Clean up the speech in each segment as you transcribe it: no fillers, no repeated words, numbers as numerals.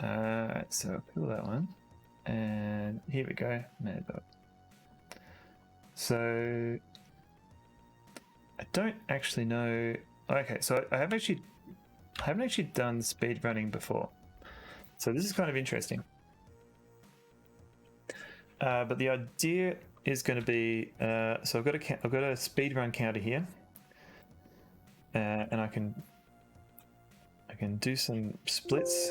So I'll kill that one. And here we go, Maddog. So I don't actually know. Okay, so I haven't actually done speed running before, so this is kind of interesting. But the idea is going to be so I've got a speed run counter here, and I can do some splits.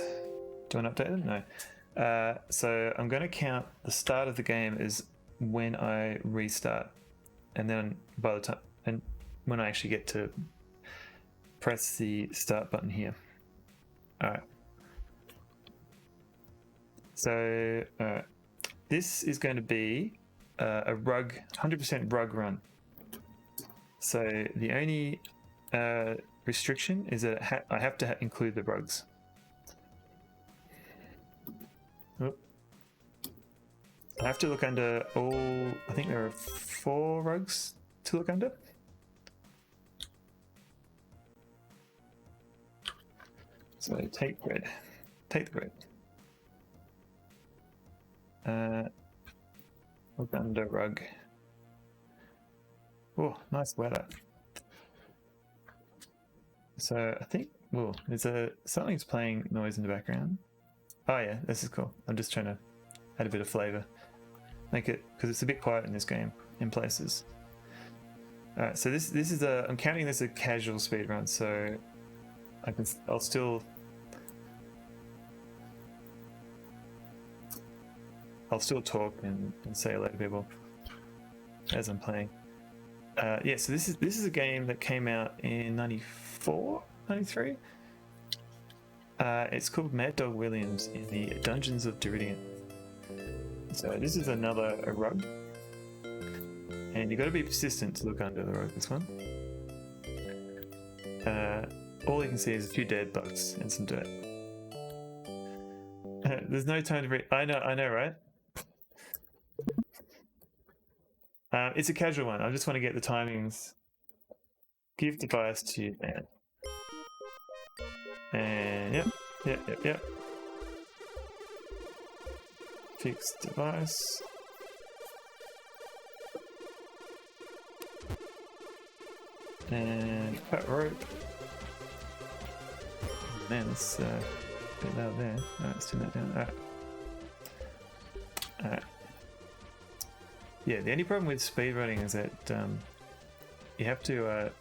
Do I update them? No. So I'm going to count the start of the game as when I restart, and then by the time and when I actually get to press the start button here. All right. So this is going to be a rug, 100% rug run. So the only restriction is that I have to include the rugs. Oop. I have to look under all, I think there are 4 rugs to look under. So take bread, take the bread. Look under rug. Oh, nice weather. So I think, oh, something's playing noise in the background. Oh yeah, this is cool. I'm just trying to add a bit of flavor. Make it, because it's a bit quiet in this game in places. Alright, so this is I'm counting this a casual speedrun, so I'll still talk and say hello to people as I'm playing. Yeah, so this is a game that came out in 94, 93. It's called Maddog Williams in the Dungeons of Deridian. So this is another rug, and you've got to be persistent to look under the rug. This one. All you can see is a few dead bugs and some dirt. There's no time to read. I know, right? It's a casual one. I just want to get the timings. Give device to man. And yep. Fix device. And cut rope. Man, it's a bit loud there. Alright, let's turn that down. Alright. Yeah, the only problem with speedrunning is that you have to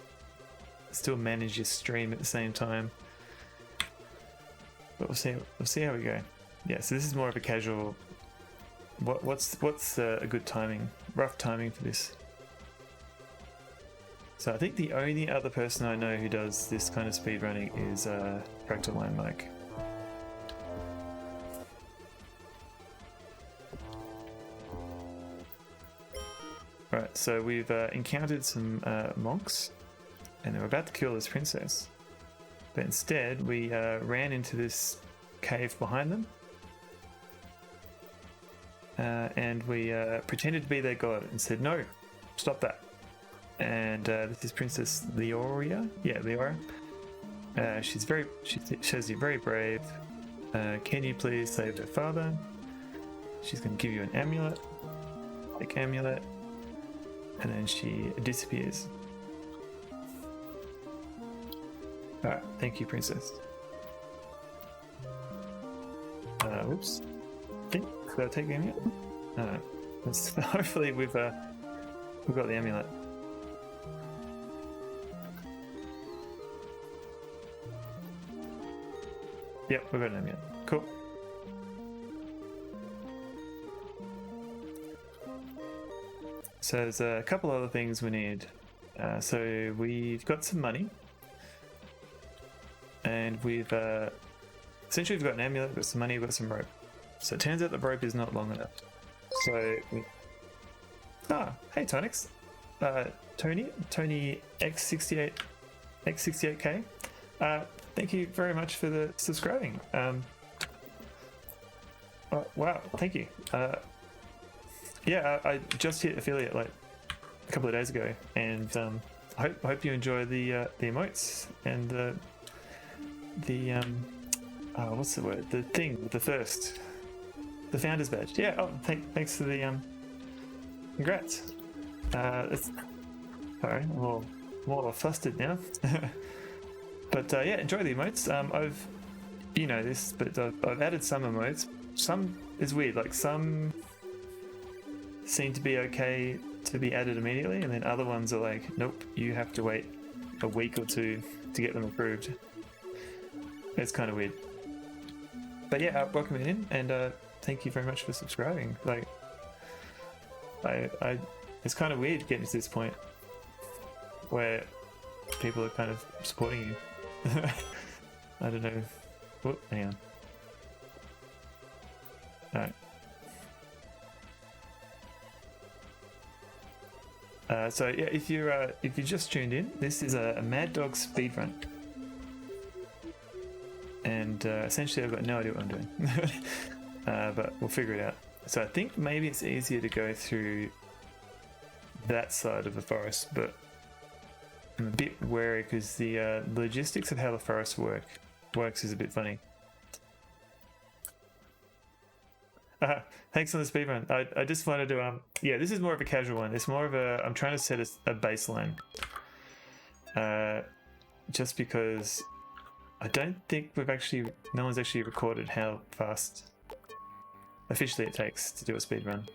still manage your stream at the same time. But we'll see how we go. Yeah, so this is more of a casual. What's a good timing, rough timing for this? So I think the only other person I know who does this kind of speedrunning is Fractal Line Mike. Right, so we've encountered some monks, and they were about to kill this princess, but instead we ran into this cave behind them, and we pretended to be their god and said, "No, stop that." And this is Princess Leoria. Yeah, Leoria. She shows you very brave. Can you please save her father? She's going to give you an amulet, like amulet. And then she disappears. Alright, thank you, princess. Whoops. Did I take the amulet? Hopefully we've got the amulet. Yep, we've got an amulet. Cool. So there's a couple other things we need. So we've got some money, and we've essentially we've got an amulet, we've got some money, we've got some rope. So it turns out the rope is not long enough. So hey Tonix, Tony X68K. Thank you very much for the subscribing. Wow, thank you. Yeah, I just hit affiliate like a couple of days ago, and I hope you enjoy the emotes and the what's the word? The thing with the thirst. The founder's badge. Yeah. Oh, thanks for the congrats. It's sorry, I'm more flustered now. But yeah, enjoy the emotes. I've you know this, but I've added some emotes. Some is weird. Like some seem to be okay to be added immediately, and then other ones are like, nope, you have to wait a week or two to get them approved. It's kind of weird. But yeah, welcome in, and thank you very much for subscribing. Like, it's kind of weird getting to this point where people are kind of supporting you. I don't know. Whoop, hang on. Alright. So yeah, if you just tuned in, this is a Maddog speedrun, and essentially I've got no idea what I'm doing, but we'll figure it out. So I think maybe it's easier to go through that side of the forest, but I'm a bit wary because the logistics of how the forest works is a bit funny. Thanks on the speedrun. I just wanted to yeah, this is more of a casual one. It's more of a I'm trying to set a baseline. Just because I don't think no one's actually recorded how fast officially it takes to do a speedrun.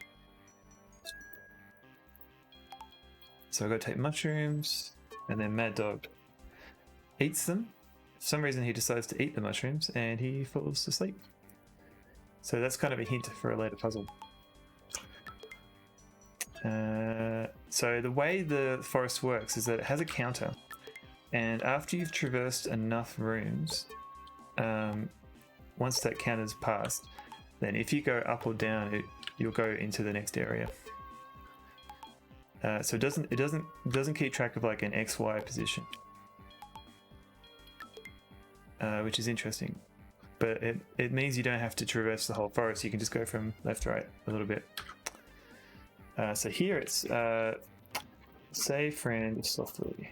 So I've got to take mushrooms, and then Maddog eats them. For some reason he decides to eat the mushrooms and he falls asleep. So that's kind of a hint for a later puzzle. So the way the forest works is that it has a counter, and after you've traversed enough rooms, once that counter's passed, then if you go up or down, you'll go into the next area. So it doesn't keep track of like an XY position, which is interesting. But it means you don't have to traverse the whole forest. You can just go from left to right a little bit. So here it's save friend softly.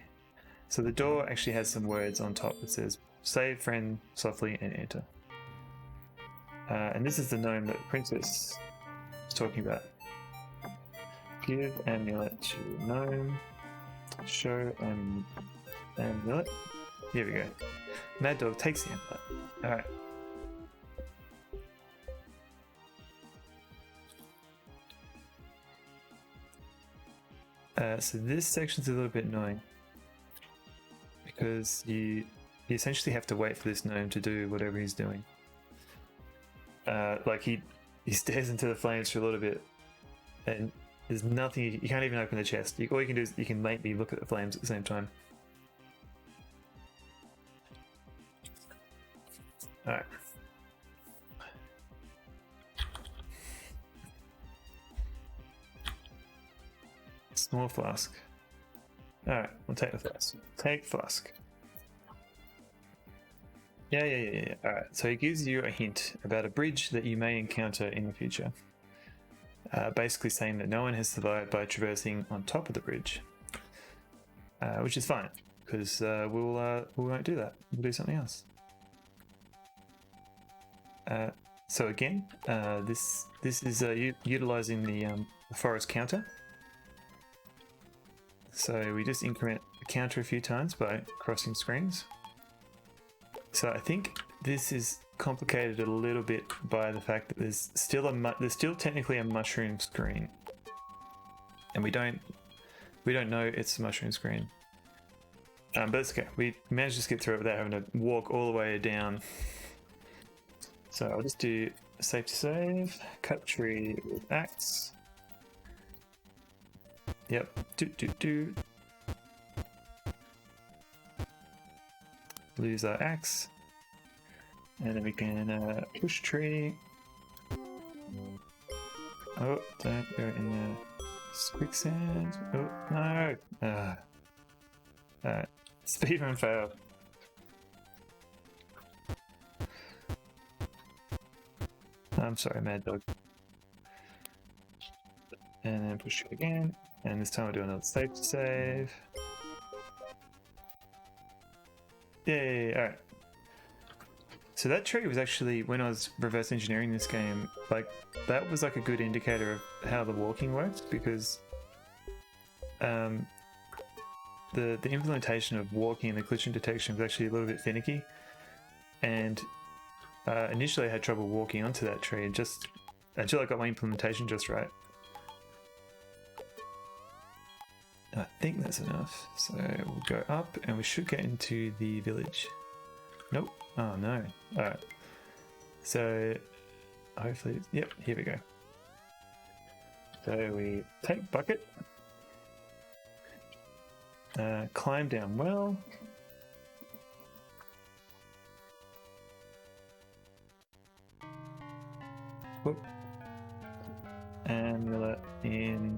So the door actually has some words on top that says save friend softly and enter. And this is the gnome that the princess is talking about. Give amulet to gnome. Show amulet. Here we go. Maddog takes the amulet. Alright. So this section's a little bit annoying because you essentially have to wait for this gnome to do whatever he's doing. Like he stares into the flames for a little bit, and there's nothing. You can't even open the chest. All you can do is you can make me look at the flames at the same time. All right. Small flask. Alright, we'll take the flask. Take flask. Yeah. Alright, so it gives you a hint about a bridge that you may encounter in the future. Basically saying that no one has survived by traversing on top of the bridge. Which is fine, because we won't do that. We'll do something else. So again, this is utilizing the forest counter. So we just increment the counter a few times by crossing screens. So I think this is complicated a little bit by the fact that there's still technically a mushroom screen, and we don't know it's a mushroom screen. But it's okay. We managed to skip through it without having to walk all the way down. So I'll just do save to save, cut tree with axe. Yep. Lose our axe, and then we can push tree. Oh, don't go in the quicksand. Oh no! Speedrun fail. I'm sorry, Maddog. And then push it again. And this time we'll do another save to save. Yay! Alright. So that tree was actually, when I was reverse engineering this game, like that was like a good indicator of how the walking worked, because the implementation of walking and the collision detection was actually a little bit finicky, and initially I had trouble walking onto that tree, and just until I got my implementation just right. I think that's enough, so we'll go up and we should get into the village. Nope. Oh no. Alright. So hopefully, yep, here we go. So we take bucket, climb down well, whoop, and mill it in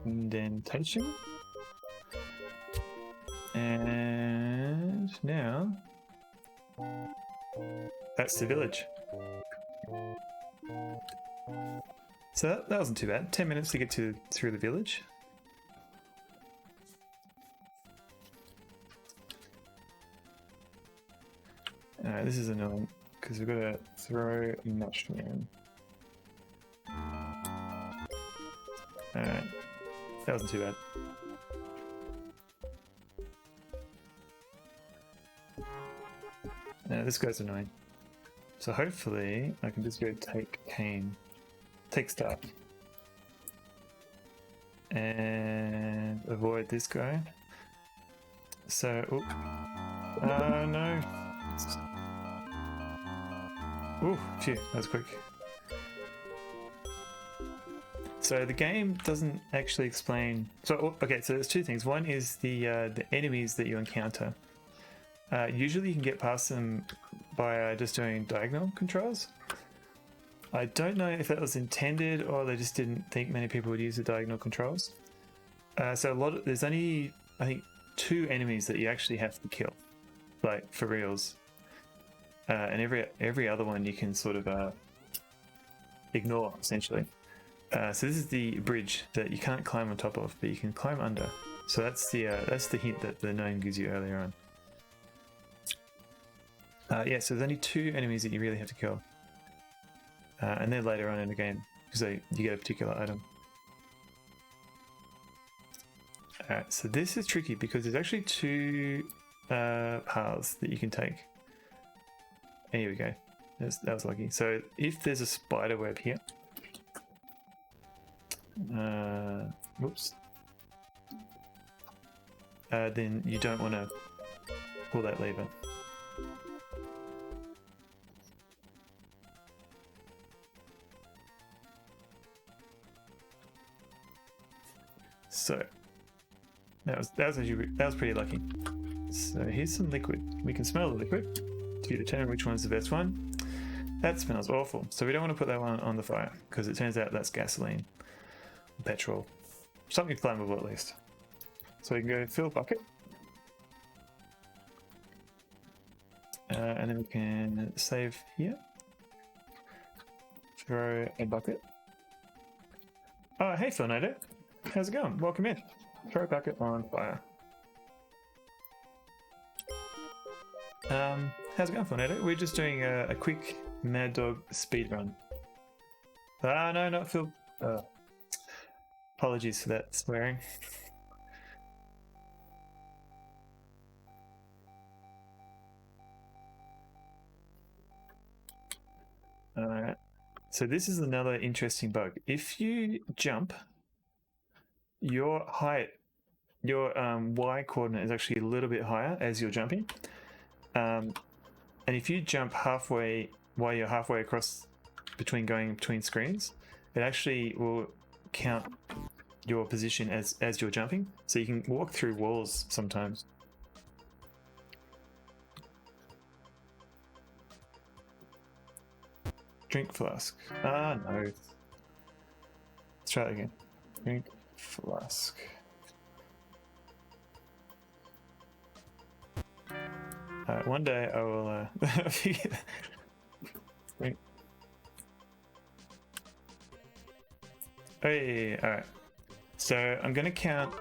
indentation. And now that's the village. So that wasn't too bad. 10 minutes to get through the village. This is annoying because we've got to throw a mushroom. Alright, that wasn't too bad. This guy's annoying. So hopefully I can just go take stuff, and avoid this guy. So, oh no. Ooh, phew, that was quick. So the game doesn't actually explain. So okay, so there's two things. One is the enemies that you encounter. Usually you can get past them by just doing diagonal controls. I don't know if that was intended or they just didn't think many people would use the diagonal controls. So there's only, I think, 2 enemies that you actually have to kill, like for reals. And every other one you can sort of ignore, essentially. So this is the bridge that you can't climb on top of, but you can climb under. So that's the hint that the gnome gives you earlier on. Yeah, so there's only 2 enemies that you really have to kill. And then later on in the game, because you get a particular item. Alright, so this is tricky because there's actually 2 paths that you can take. And here we go. That was lucky. So if there's a spider web here, whoops, then you don't want to pull that lever. So that was pretty lucky. So here's some liquid. We can smell the liquid to determine which one's the best one. That smells awful. So we don't want to put that one on the fire because it turns out that's gasoline, petrol, something flammable at least. So we can go fill bucket, and then we can save here. Throw a bucket. Oh, hey Tornado. How's it going? Welcome in. Throw a bucket on fire. How's it going, Tornado? We're just doing a quick Maddog speedrun. No, not Phil. Apologies for that swearing. Alright. So this is another interesting bug. If you jump, your height, your Y coordinate is actually a little bit higher as you're jumping. And if you jump halfway while you're halfway across going between screens, it actually will count your position as you're jumping. So you can walk through walls sometimes. Drink flask. Ah, no. Let's try that again. Drink flask. One day I will figure. Hey, alright. So I'm going to count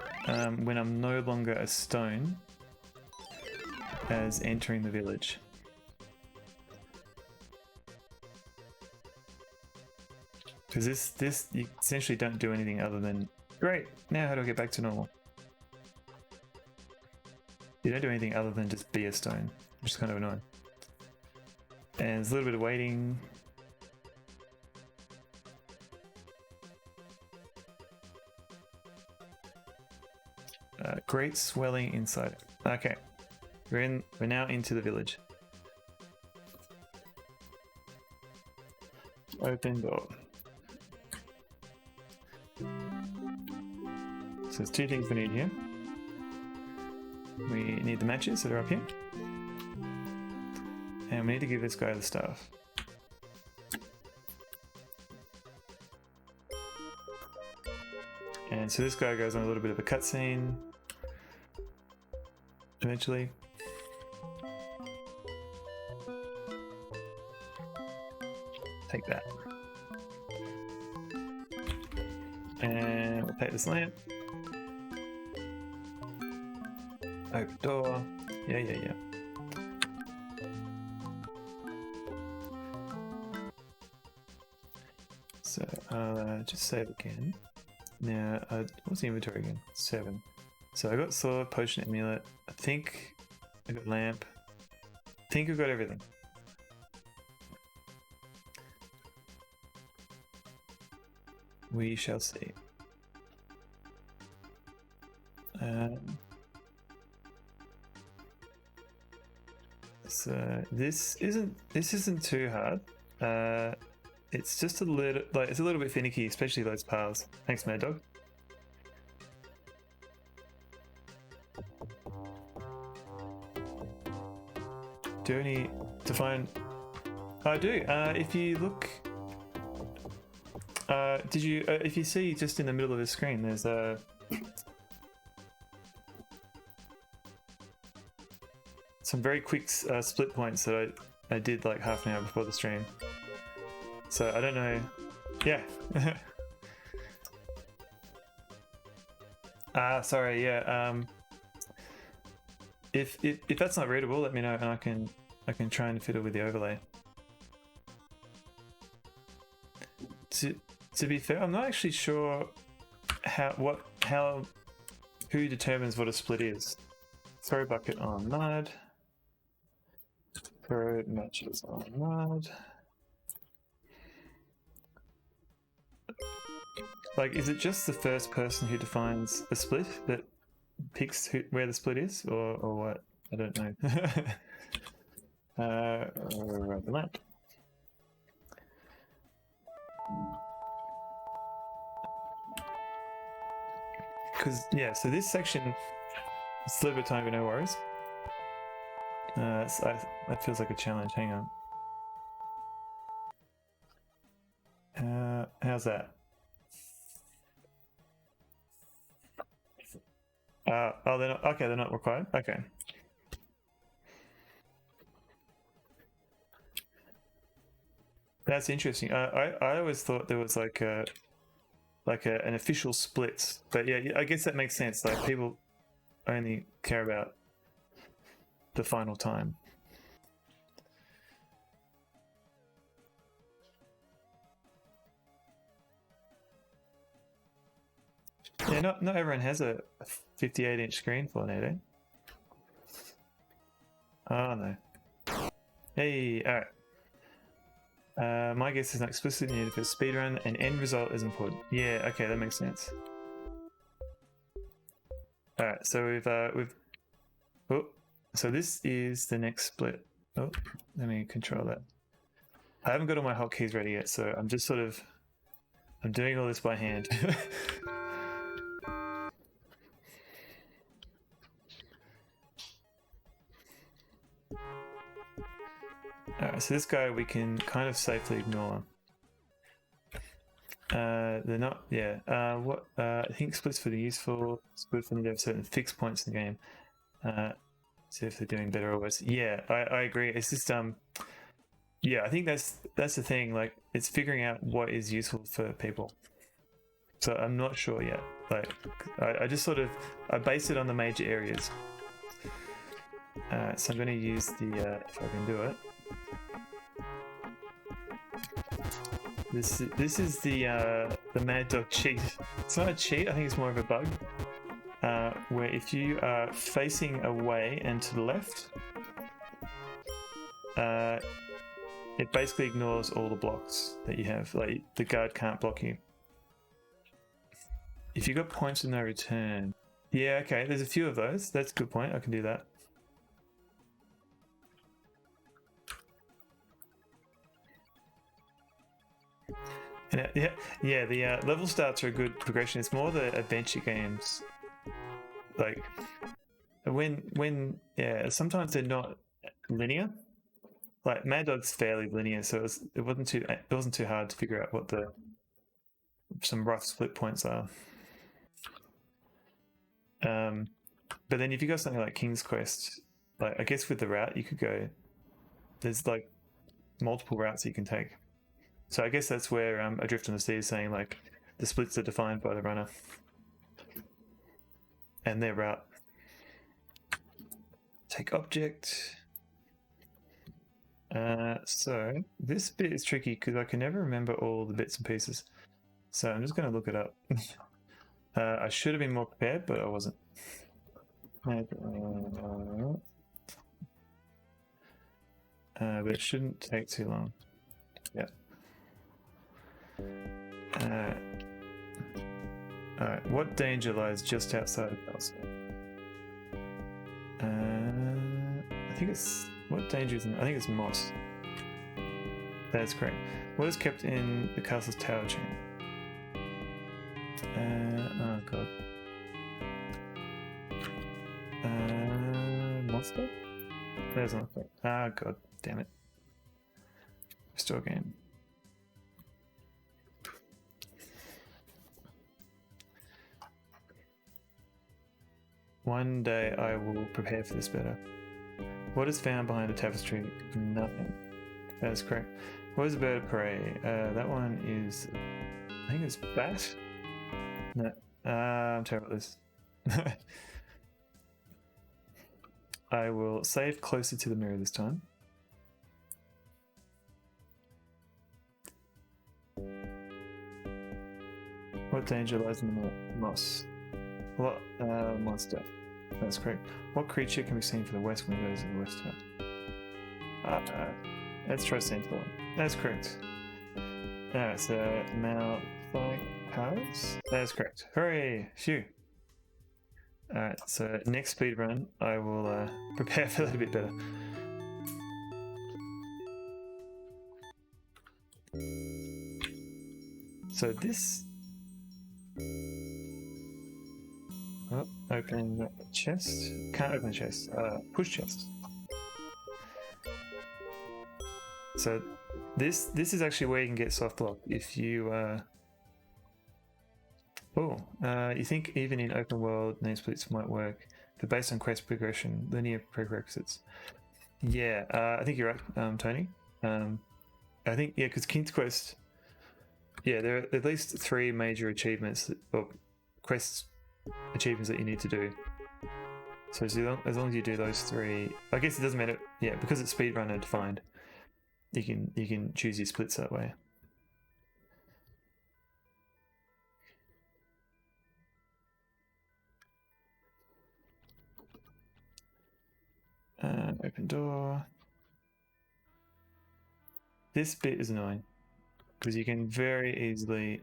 when I'm no longer a stone as entering the village. Because this you essentially don't do anything other than great. Now how do I get back to normal? You don't do anything other than just be a stone, which is kind of annoying. And there's a little bit of waiting. Great swelling inside. Okay, we're now into the village. Open door. So there's two things we need here. We need the matches that are up here. And we need to give this guy the staff. And so this guy goes on a little bit of a cutscene. Eventually. Take that. And we'll take this lamp. Open door. Yeah. So, just save again. Now, what's the inventory again? 7. So I got sword, potion, amulet. I think I got lamp. I think I've got everything. We shall see. So this isn't too hard. It's just a little it's a little bit finicky, especially those paths. Thanks, Maddog. Do I need to find? I do. If you look, did you? If you see just in the middle of the screen, there's some very quick split points that I did like half an hour before the stream. So I don't know. Yeah. Sorry. Yeah. If that's not readable, let me know, and I can try and fiddle with the overlay. To be fair, I'm not actually sure who determines what a split is. Throw bucket on mud. Throw matches on mud. Like, is it just the first person who defines a split that picks where the split is, or what? I don't know. Right the map. Because yeah, so this section, it's a little bit of time, but no worries. That feels like a challenge. Hang on. How's that? Oh, they're not. Okay, they're not required. Okay. That's interesting. I always thought there was like an official split, but yeah, I guess that makes sense. Like, people only care about the final time. Yeah, not everyone has a 58-inch screen for it, eh? Oh no. Hey, alright. My guess is not explicitly needed for speedrun, and end result is important. Yeah, okay, that makes sense. Alright, so we've oh, so this is the next split. Oh, let me control that. I haven't got all my hotkeys ready yet, so I'm just I'm doing all this by hand. Alright, so this guy we can kind of safely ignore. They're not, yeah. I think splits for the useful, split for need to have certain fixed points in the game. See if they're doing better or worse. Yeah, I agree. It's just yeah, I think that's the thing. Like, it's figuring out what is useful for people. So I'm not sure yet. Like, I just I base it on the major areas. So I'm going to use the if I can do it. This is the Maddog cheat. It's not a cheat. I think it's more of a bug. Where if you are facing away and to the left, it basically ignores all the blocks that you have. Like the guard can't block you. If you got points with no return, yeah, okay. There's a few of those. That's a good point. I can do that. And yeah. The level starts are a good progression. It's more the adventure games. Like when sometimes they're not linear. Like Maddog's fairly linear, so it wasn't too hard to figure out what some rough split points are. But then if you got something like King's Quest, like I guess with the route you could go, there's like multiple routes you can take. So I guess that's where Adrift on the Sea is saying like the splits are defined by the runner and their route. Take object. So this bit is tricky because I can never remember all the bits and pieces. So I'm just going to look it up. I should have been more prepared, but I wasn't. But it shouldn't take too long. Yeah. Alright, what danger lies just outside the castle? I think it's... What danger is in... I think it's moss. That's correct. What is kept in the castle's tower chain? Oh god. Monster? There's not correct. Ah god, damn it. Restore game. One day I will prepare for this better. What is found behind the tapestry? Nothing. That is correct. What is a bird of prey? That one is... I think it's bat? No. I'm terrible at this. I will save closer to the mirror this time. What danger lies in the moss? What monster? That's correct. What creature can be seen from the west windows of the west tower? Let's try Centaur. That's correct. Alright, so now powers? That's correct. Hooray! Phew! Alright, so next speedrun I will prepare for that a bit better. So this... Oh, opening the chest. Can't open the chest. Push chest. So this is actually where you can get soft lock if you you think even in open world name splits might work, but based on quest progression, linear prerequisites. Yeah, I think you're right, Tony. I think because King's Quest, there are at least 3 major achievements or quests achievements that you need to do. So as long as you do those 3, I guess it doesn't matter. Yeah, because it's speedrunner defined. You can choose your splits that way. Open door. This bit is annoying because you can very easily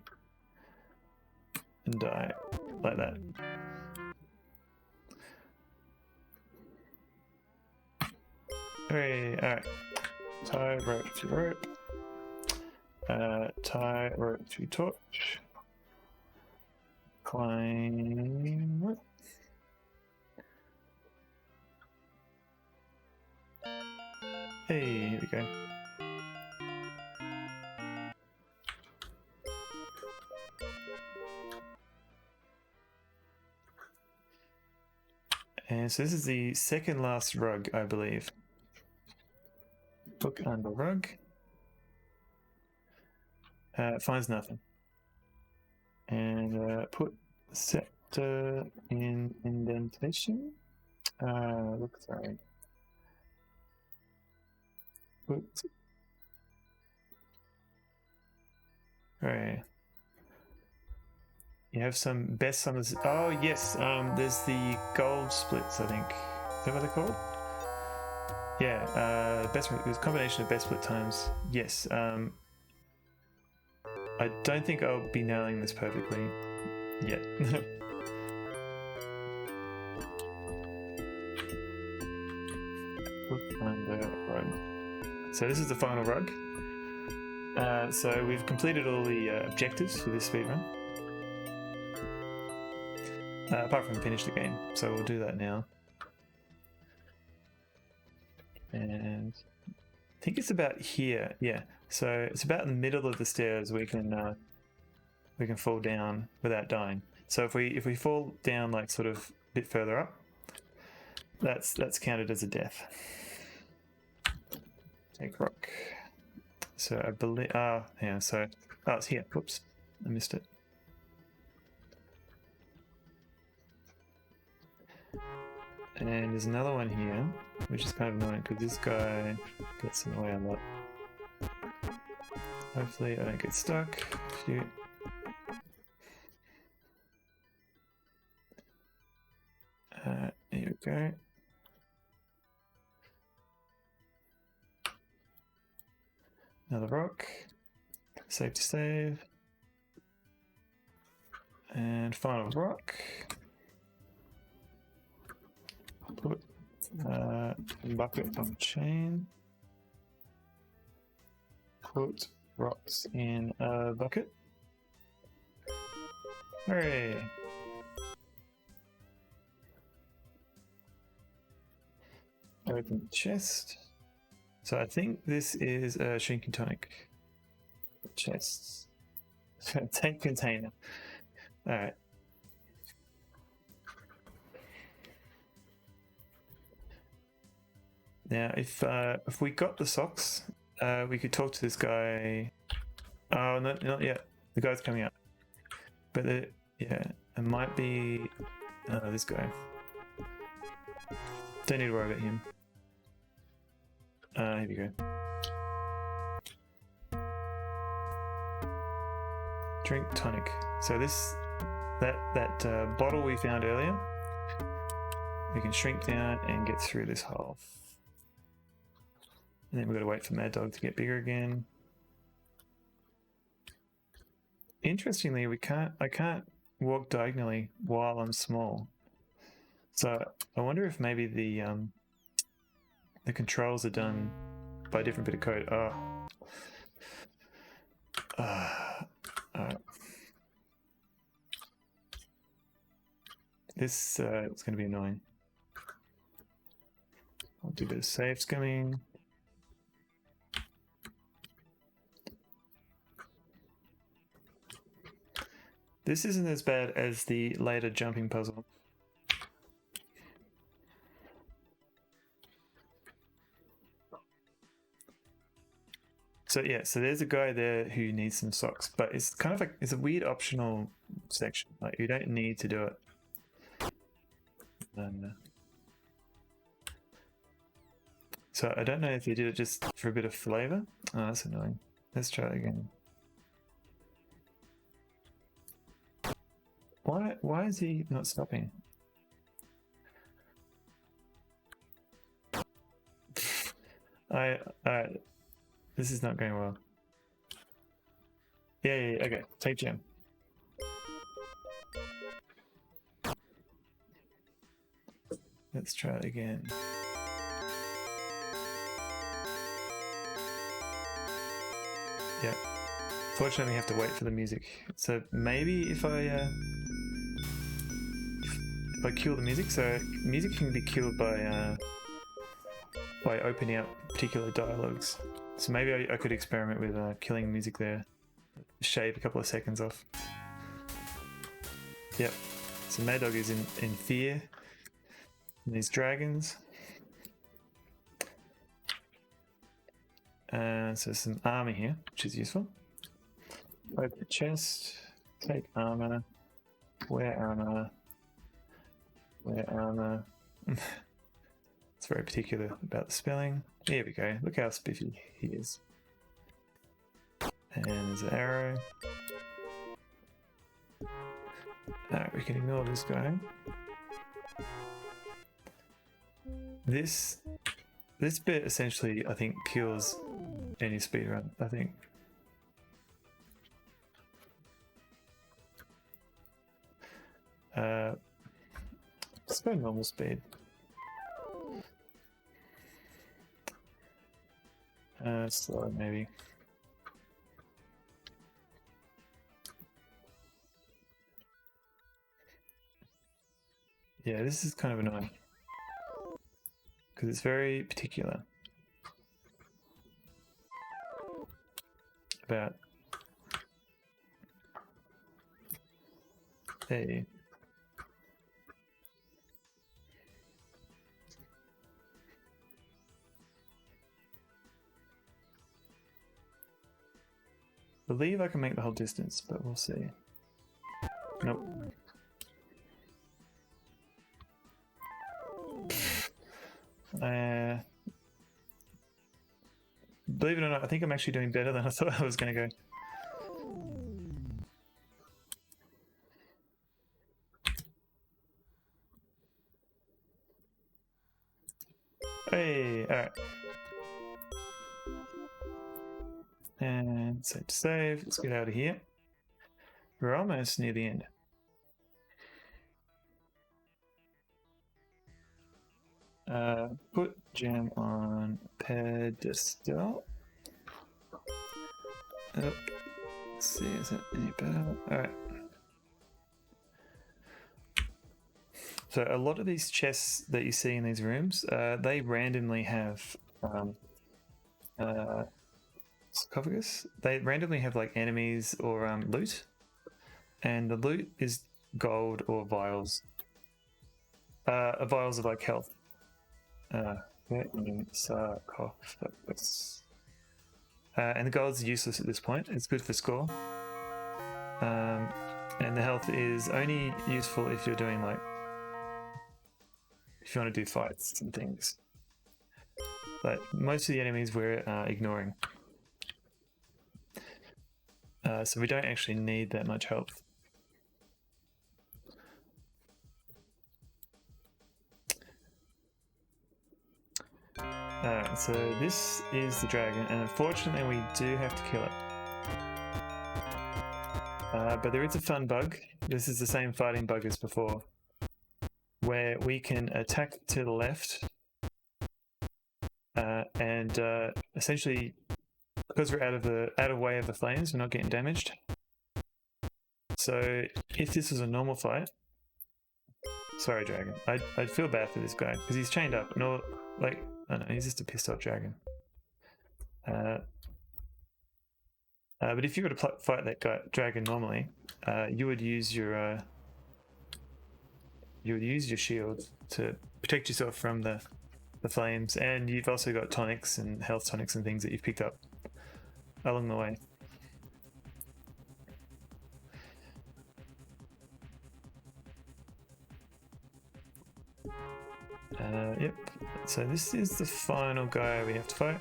die like that. Hooray! Alright. Tie rope to rope. Tie rope to torch. Climb rope. Hey, here we go. And so this is the second last rug, I believe. Look under rug. Finds nothing. And put scepter in indentation. Look, sorry. Put Right. You have some best summers. Oh yes, there's the gold splits. I think is that what they're called? Yeah, best. It was a combination of best split times. Yes. I don't think I'll be nailing this perfectly yet. So this is the final rug. So we've completed all the objectives for this speedrun. Apart from finish the game. So we'll do that now. And I think it's about here. Yeah. So it's about in the middle of the stairs we can fall down without dying. So if we fall down like sort of a bit further up, that's counted as a death. Take rock. So I believe yeah, so it's here. Whoops. I missed it. And there's another one here, which is kind of annoying because this guy gets in the way a lot. Hopefully I don't get stuck. Shoot. Here we go. Another rock. Save to save. And final rock. Put bucket on chain. Put rocks in a bucket. Hooray! Open the chest. So I think this is a shrinking tonic. Chests. Tank container. Alright. Now, if we got the socks, we could talk to this guy. Oh, no, not yet. The guy's coming up. But yeah, it might be this guy. Don't need to worry about him. Here we go. Drink tonic. So that bottle we found earlier, we can shrink down and get through this hole. And then we've got to wait for Maddog to get bigger again. Interestingly, I can't walk diagonally while I'm small. So I wonder if maybe the controls are done by a different bit of code. This it's going to be annoying. I'll do a bit of save skimming. This isn't as bad as the later jumping puzzle. So yeah, so there's a guy there who needs some socks, but it's kind of like, it's a weird optional section. Like you don't need to do it. So I don't know if you did it just for a bit of flavor. Oh, that's annoying. Let's try it again. Why is he not stopping? This is not going well. Yeah, okay. Take gem. Let's try it again. Yeah. Fortunately, we have to wait for the music. So maybe if I kill the music, so music can be killed by opening up particular dialogues. So maybe I could experiment with killing music there. Shave a couple of seconds off. Yep. So Maddog is in fear. And these dragons. So some armor here, which is useful. Open the chest. Take armor. Wear armor. Wear armor. It's very particular about the spelling. Here we go. Look how spiffy he is. And there's an arrow. Alright, we can ignore this guy. This bit essentially, I think, kills any speedrun, I think. Let's go normal speed. Slow maybe. Yeah, this is kind of annoying because it's very particular about a believe I can make the whole distance, but we'll see. Nope. Believe it or not, I think I'm actually doing better than I thought I was going to go. Hey, alright. And save to save. Let's get out of here. We're almost near the end. Put gem on pedestal. Oh, let's see, is that any better? Alright. So a lot of these chests that you see in these rooms, they randomly have sarcophagus. They randomly have like enemies or loot, and the loot is gold or vials. Vials of like health. Sarcophagus. And the gold's useless at this point. It's good for score. And the health is only useful if you're doing like, if you want to do fights and things. But most of the enemies we're ignoring. So we don't actually need that much health. Alright, so this is the dragon, and unfortunately we do have to kill it. But there is a fun bug. This is the same fighting bug as before, where we can attack to the left, and essentially, because we're out of way of the flames, we're not getting damaged. So if this was a normal fight, sorry dragon, I'd feel bad for this guy because he's chained up. No, like, I don't know, he's just a pissed off dragon. But if you were to fight that dragon normally, you would use your shield to protect yourself from the flames, and you've also got tonics and health tonics and things that you've picked up along the way. Yep, so this is the final guy we have to fight.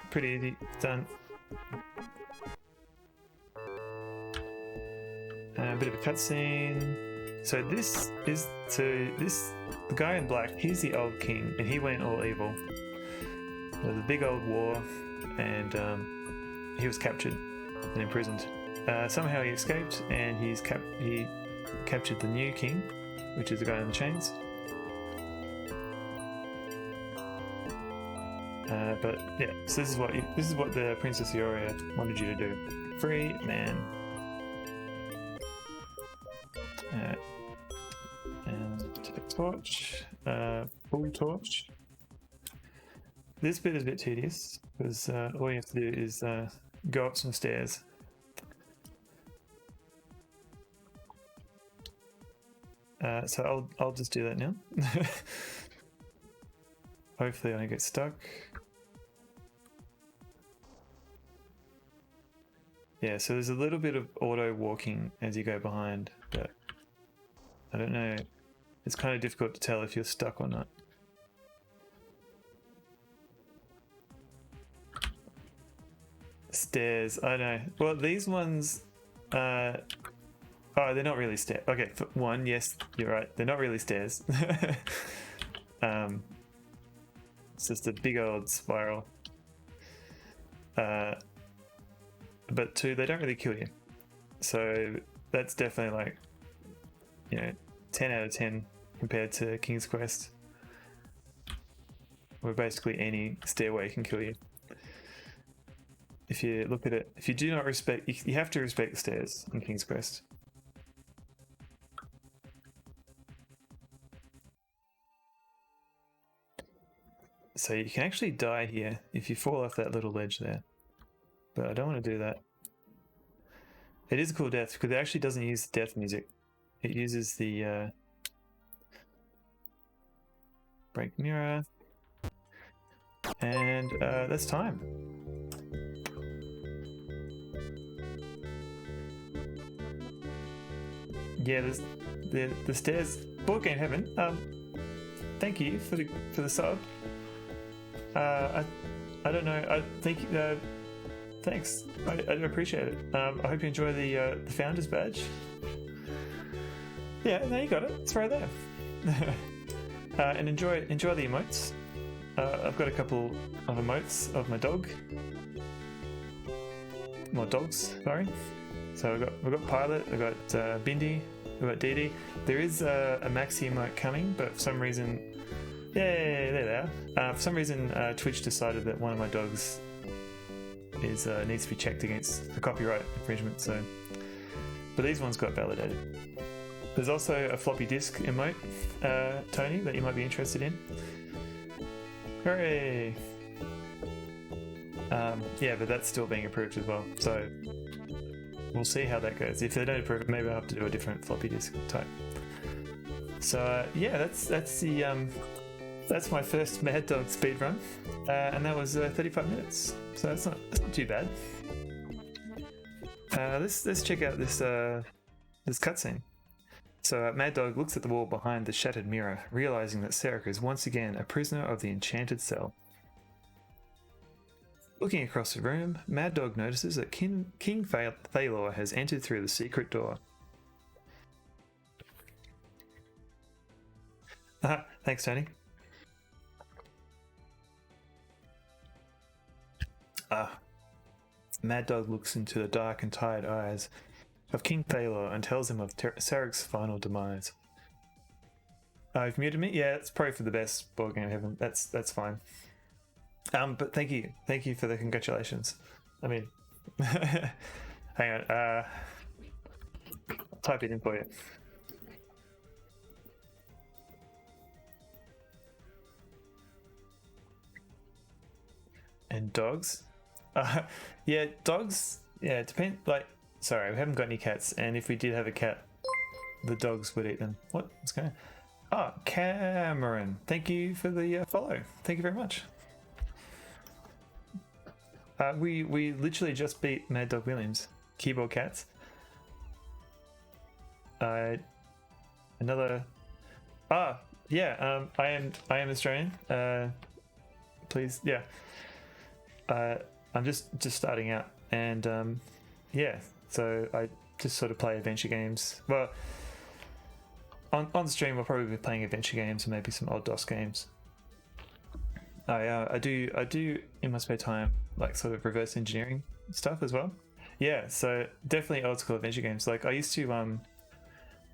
Pretty easy, done. A bit of a cutscene. So the guy in black, he's the old king, and he went all evil. There was a big old war, and he was captured and imprisoned. Somehow he escaped, and he captured the new king, which is the guy in the chains. But yeah, so this is what the Princess Ioria wanted you to do. Free man. And take a torch, full torch. This bit is a bit tedious because all you have to do is go up some stairs. So I'll just do that now. Hopefully I don't get stuck. Yeah, so there's a little bit of auto walking as you go behind, but I don't know. It's kind of difficult to tell if you're stuck or not. stairs. I know. Well, these ones. Oh, they're not really stairs. Okay, for one, yes, you're right. They're not really stairs. It's just a big old spiral. But two, they don't really kill you. So that's definitely like, 10 out of 10 compared to King's Quest, where basically any stairway can kill you. If you look at it, if you do not respect, you have to respect the stairs in King's Quest. So you can actually die here if you fall off that little ledge there. But I don't want to do that. It is a cool death because it actually doesn't use death music. It uses the break mirror. And that's time. Yeah, the stairs. Board Game Heaven. Thank you for the sub. I don't know. I think thanks. I appreciate it. I hope you enjoy the founder's badge. Yeah, no, you got it. It's right there. And enjoy the emotes. I've got a couple of emotes of my dog. More dogs, sorry. So we've got Pilot, we've got Bindi, we've got Dee. There is a maxi emote coming, but for some reason, yeah, there they are. For some reason, Twitch decided that one of my dogs needs to be checked against the copyright infringement. So, but these ones got validated. There's also a floppy disk emote, Tony, that you might be interested in. Hooray! Yeah, but that's still being approved as well. So we'll see how that goes. If they don't approve it, maybe I'll have to do a different floppy disk type. So yeah, that's my first Maddog speedrun, and that was 35 minutes. So that's not too bad. Let's check out this cutscene. So Maddog looks at the wall behind the shattered mirror, realizing that Sarek is once again a prisoner of the enchanted cell. Looking across the room, Maddog notices that King Thalor has entered through the secret door. Thanks, Tony. Maddog looks into the dark and tired eyes of King Thalor and tells him of Sarek's final demise. You've muted me? Yeah, it's probably for the best, Board Game Heaven. That's fine. But thank you for the congratulations. I mean, hang on, I'll type it in for you. And dogs? Yeah, dogs, yeah, depend, like, sorry, we haven't got any cats, and if we did have a cat, the dogs would eat them. What's going on? Oh, Cameron, thank you for the follow. Thank you very much. We literally just beat Maddog Williams. Keyboard Cats. Another. Yeah. I am Australian. Please, yeah. I'm just starting out, and yeah. So I just sort of play adventure games. Well, on stream, I'll probably be playing adventure games and maybe some old DOS games. I do in my spare time, like sort of reverse engineering stuff as well. Yeah, so definitely old school adventure games. Like I used to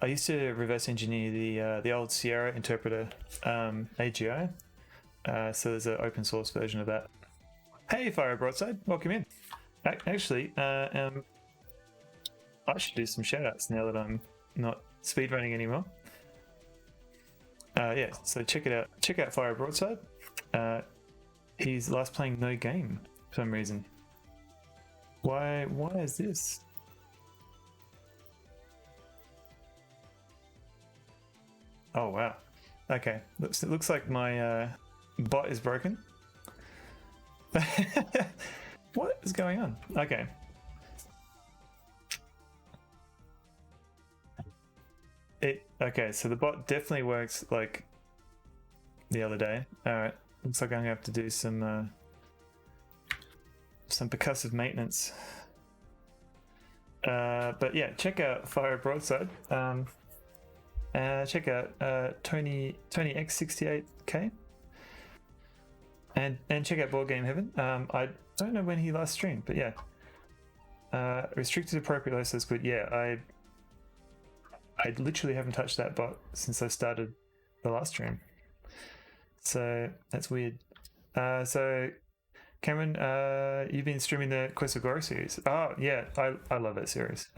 reverse engineer the old Sierra interpreter AGI. So there's an open source version of that. Hey, Fire Broadside, welcome in. Actually, I should do some shout outs now that I'm not speedrunning anymore. Yeah, so check it out. Check out Fire Broadside. He's last playing no game for some reason. Why is this? Oh wow. Okay. It looks like my bot is broken. What is going on? Okay. Okay, so the bot definitely works like the other day. Alright. Looks like I'm gonna have to do some some percussive maintenance. But yeah, check out Fire Broadside. Check out Tony X68K, and check out Board Game Heaven. I don't know when he last streamed, but yeah. Restricted appropriate low says good. Yeah, I literally haven't touched that bot since I started the last stream, so that's weird. So Cameron, you've been streaming the Quest of Glory series. Oh yeah, I love that series.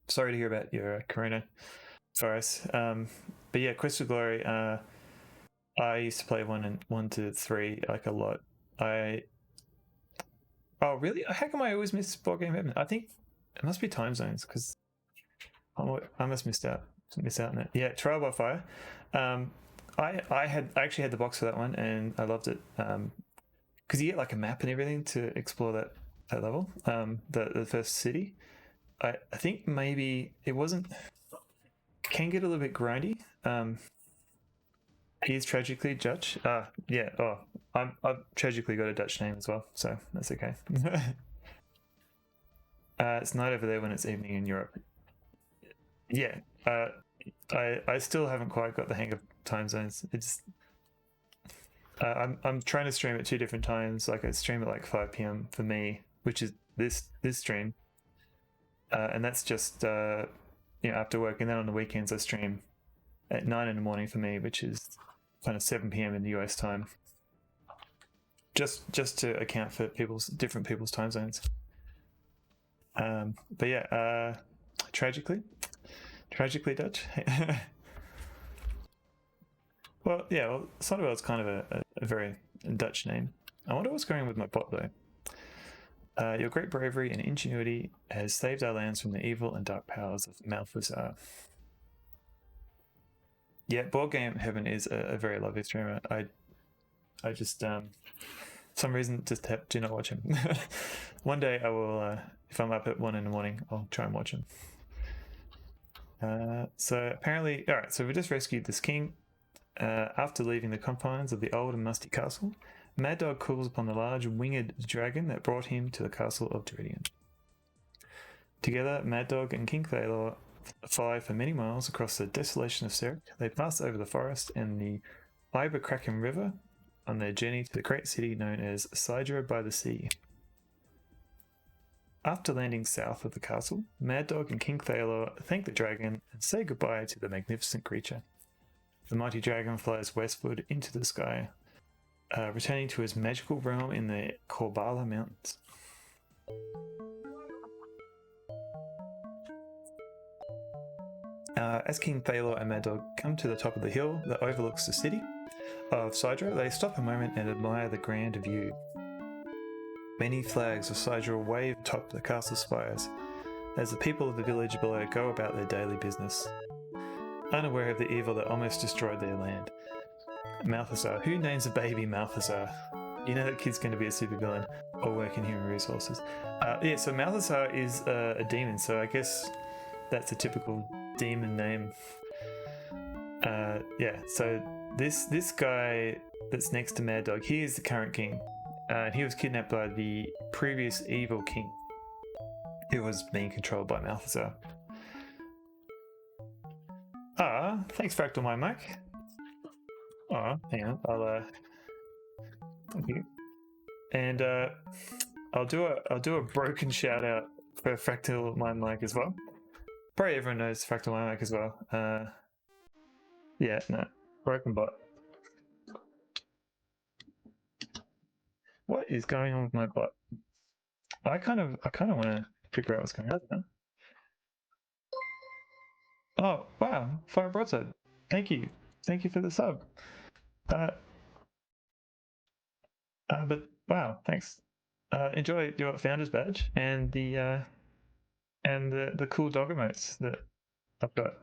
Sorry to hear about your coronavirus. But yeah, Quest of Glory. I used to play 1 to 3 like a lot. Oh really? How come I always miss Board Game Heaven? I think it must be time zones because I must miss out on it. Yeah, Trial by Fire. I actually had the box for that one and I loved it. Because you get like a map and everything to explore that level. The first city. I think maybe it wasn't. Can get a little bit grindy. He is tragically Dutch. Yeah. Oh, I've tragically got a Dutch name as well, so that's okay. It's night over there when it's evening in Europe. Yeah. I still haven't quite got the hang of time zones. It's I'm trying to stream at 2 different times. Like I stream at like 5 p.m. for me, which is this stream, and that's just after work. And then on the weekends I stream at 9 in the morning for me, which is kind of 7 p.m. in the US time. Just to account for different people's time zones. But yeah, tragically Dutch. Well, yeah, well, Sonnenwell's kind of a very Dutch name. I wonder what's going on with my bot, though. Your great bravery and ingenuity has saved our lands from the evil and dark powers of Malthusar. Yeah, Board Game Heaven is a very lovely streamer. I just, some reason, just do not watch him. One day I will, if I'm up at 1 in the morning, I'll try and watch him. So apparently, alright, so we just rescued this king. After leaving the confines of the old and musty castle, Maddog calls upon the large winged dragon that brought him to the castle of Deridian. Together, Maddog and King Thalor fly for many miles across the desolation of Serek. They pass over the forest and the Iberkraken River on their journey to the great city known as Sidra by the Sea. After landing south of the castle, Maddog and King Thalor thank the dragon and say goodbye to the magnificent creature. The mighty dragon flies westward into the sky, returning to his magical realm in the Korbala Mountains. As King Thalor and Maddog come to the top of the hill that overlooks the city of Sidra, they stop a moment and admire the grand view. Many flags of Sidra wave atop the castle spires as the people of the village below go about their daily business, unaware of the evil that almost destroyed their land. Malthusar. Who names a baby Malthusar? You know that kid's going to be a supervillain or work in human resources. Yeah, so Malthusar is a demon, so I guess that's a typical demon name. Yeah, so this guy that's next to Maddog, he is the current king. He was kidnapped by the previous evil king, who was being controlled by Malthusar. Thanks, Fractal My Mic. Hang on, thank you. And I'll do a broken shout out for Fractal My Mic as well. Probably everyone knows Fractal My Mic as well. Yeah, no, broken bot. What is going on with my bot? I kind of want to figure out what's going on now. Oh wow, Fire Broadside. Thank you for the sub. But wow, thanks. Enjoy your founder's badge and the cool dog emotes that I've got.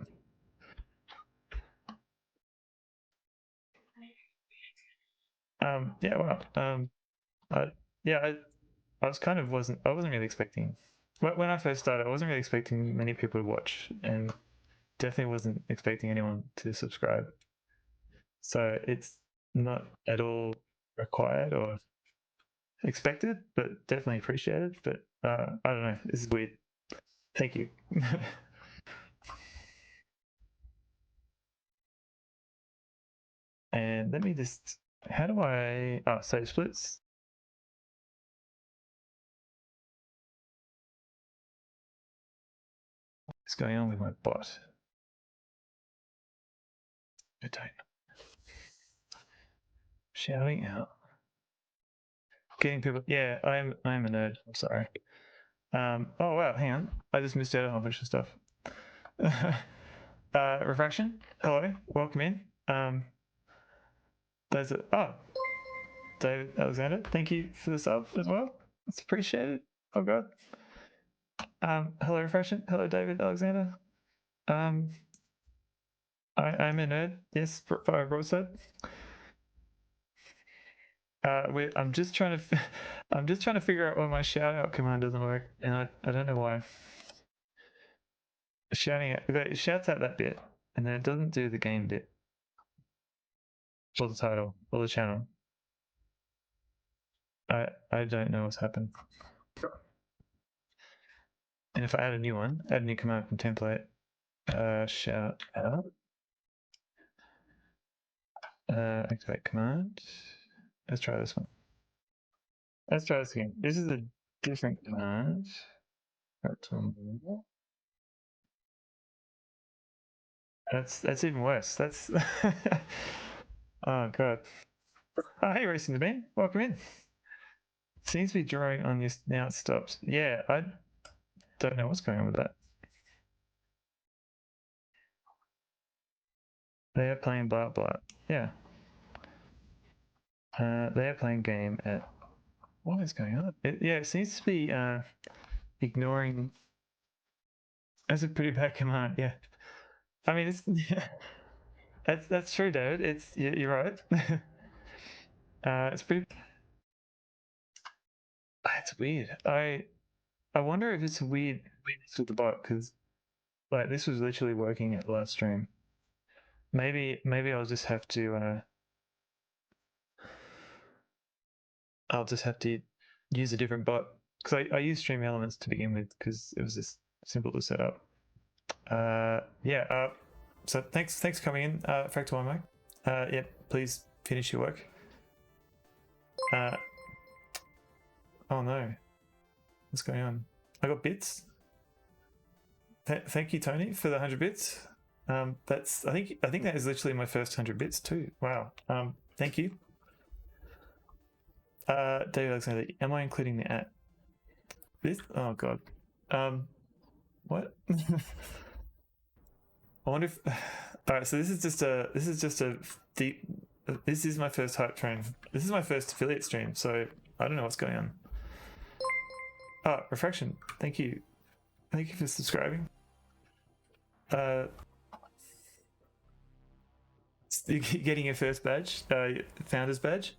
Yeah, well, I wasn't really expecting. When I first started, I wasn't really expecting many people to watch, and definitely wasn't expecting anyone to subscribe. So it's not at all required or expected, but definitely appreciated. But I don't know. This is weird. Thank you. And let me just. How do I? Oh, save splits. What's going on with my bot? I don't. Shouting out. Getting people. Yeah, I'm a nerd. I'm sorry. Oh wow, hang on. I just missed out on a bunch of stuff. Refraction. Hello, welcome in. There's a David Alexander. Thank you for the sub as well. It's appreciated. Oh god. Hello Refraction. Hello David Alexander. I'm a nerd. Yes, broadside. I'm just trying to, I'm just trying to figure out why my shout out command doesn't work, and I don't know why. Shouting out, it shouts out that bit, and then it doesn't do the game bit, or the title, or the channel. I don't know what's happened. And if I add a new one, add a new command from template, shout out, activate command. Let's try this one. Let's try this again. This is a different command. That's even worse. That's oh god. Oh hey, Racing the Bean, welcome in. Seems to be drawing on this now. It stops. Yeah, I don't know what's going on with that. They are playing blah blah. Yeah. They are playing game at. What is going on? It seems to be ignoring. That's a pretty bad command. Yeah. I mean, it's yeah, that's true, David. You're right. It's pretty. It's weird. I wonder if it's weirdness with the bot because like this was literally working at the last stream. Maybe I'll just have to use a different bot because I used Stream Elements to begin with because it was just simple to set up. Yeah. So thanks for coming in, Fractal Mike. Yeah, please finish your work. Oh no, what's going on? I got bits. Thank you, Tony, for the 100 bits. That's I think that is literally my first 100 bits too. Wow. Thank you. David Alexander, am I including the at? This? Oh god. What? I wonder if. All right, so this is just a deep. This is my first hype train. This is my first affiliate stream, so I don't know what's going on. Oh, Refraction, thank you for subscribing. Getting your first badge, founder's badge.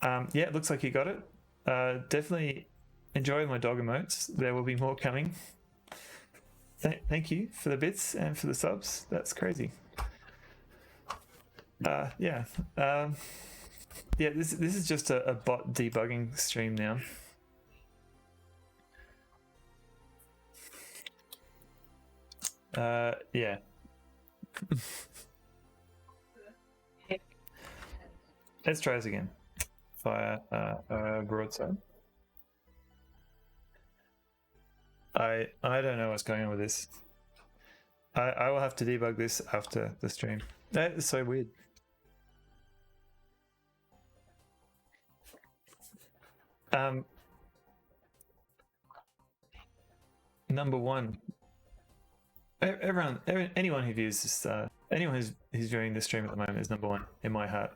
Yeah, it looks like you got it. Definitely enjoy my dog emotes. There will be more coming. Thank you for the bits and for the subs. That's crazy. Yeah. Yeah, this is just a bot debugging stream now. Yeah. Let's try this again. Fire broadside. I don't know what's going on with this. I will have to debug this after the stream. That is so weird. Number one. Anyone who views this, anyone who's viewing this stream at the moment is number one in my heart.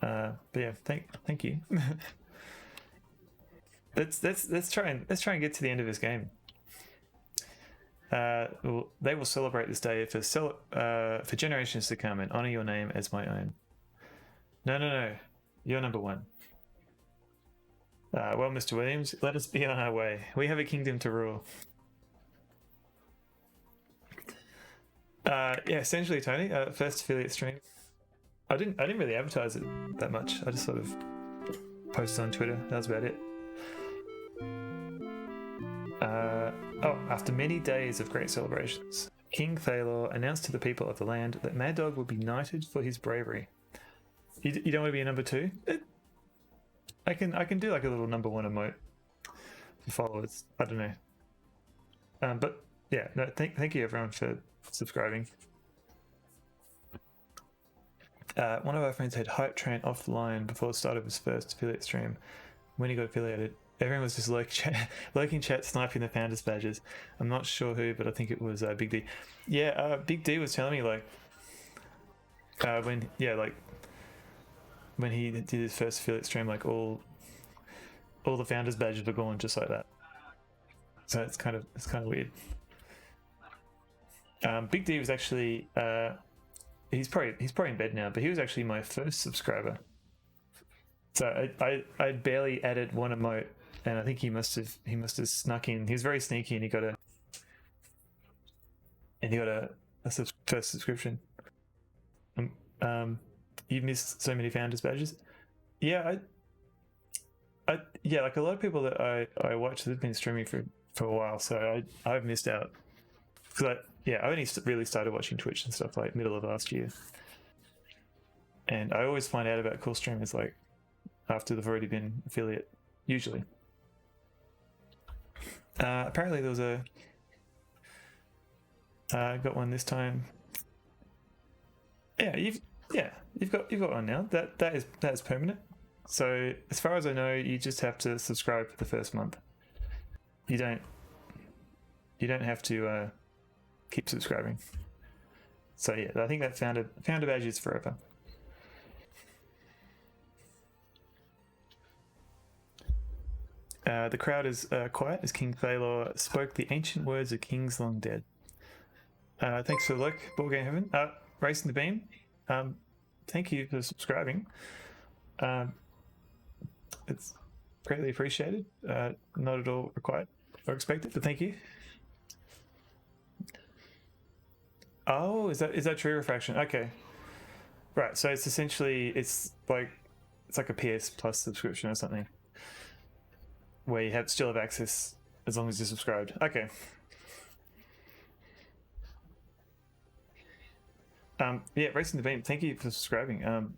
But yeah, thank you. let's try and get to the end of this game. They will celebrate this day for generations to come and honor your name as my own. No, you're number one. Well, Mr. Williams, let us be on our way. We have a kingdom to rule. Yeah, essentially, Tony. First affiliate stream. I didn't really advertise it that much. I just sort of posted on Twitter. That was about it. After many days of great celebrations, King Thalor announced to the people of the land that Maddog would be knighted for his bravery. You don't want to be a number 2? I can do like a little number 1 emote for followers. I don't know. But yeah, no. Thank you everyone for subscribing. One of our friends had Hype Train offline before the start of his first affiliate stream. When he got affiliated, everyone was just lurking chat, sniping the founders badges. I'm not sure who, but I think it was Big D. Yeah, Big D was telling me like when he did his first affiliate stream, like all the founders badges were gone just like that. So it's kind of weird. Big D was actually he's probably in bed now, but he was actually my first subscriber. So I barely added one emote, and I think he must have snuck in. He was very sneaky, and he got a first subscription. You've missed so many founders badges. Yeah, like a lot of people that I watch have been streaming for a while, so I've missed out. Because I only really started watching Twitch and stuff like middle of last year, and I always find out about cool streamers like after they've already been affiliate, usually. Apparently there was got one this time. Yeah, you've got one now. That is permanent. So as far as I know, you just have to subscribe for the first month. You don't have to keep subscribing. So yeah, I think that founder badge is forever. The crowd is quiet as King Thalor spoke the ancient words of kings long dead. Thanks for the look, Ball Game Heaven. Racing the Beam. Thank you for subscribing. It's greatly appreciated. Not at all required or expected, but thank you. Oh, is that true refraction? Okay, right. So it's essentially it's like a PS Plus subscription or something, where you still have access as long as you're subscribed. Okay. Yeah, Racing the Beam. Thank you for subscribing.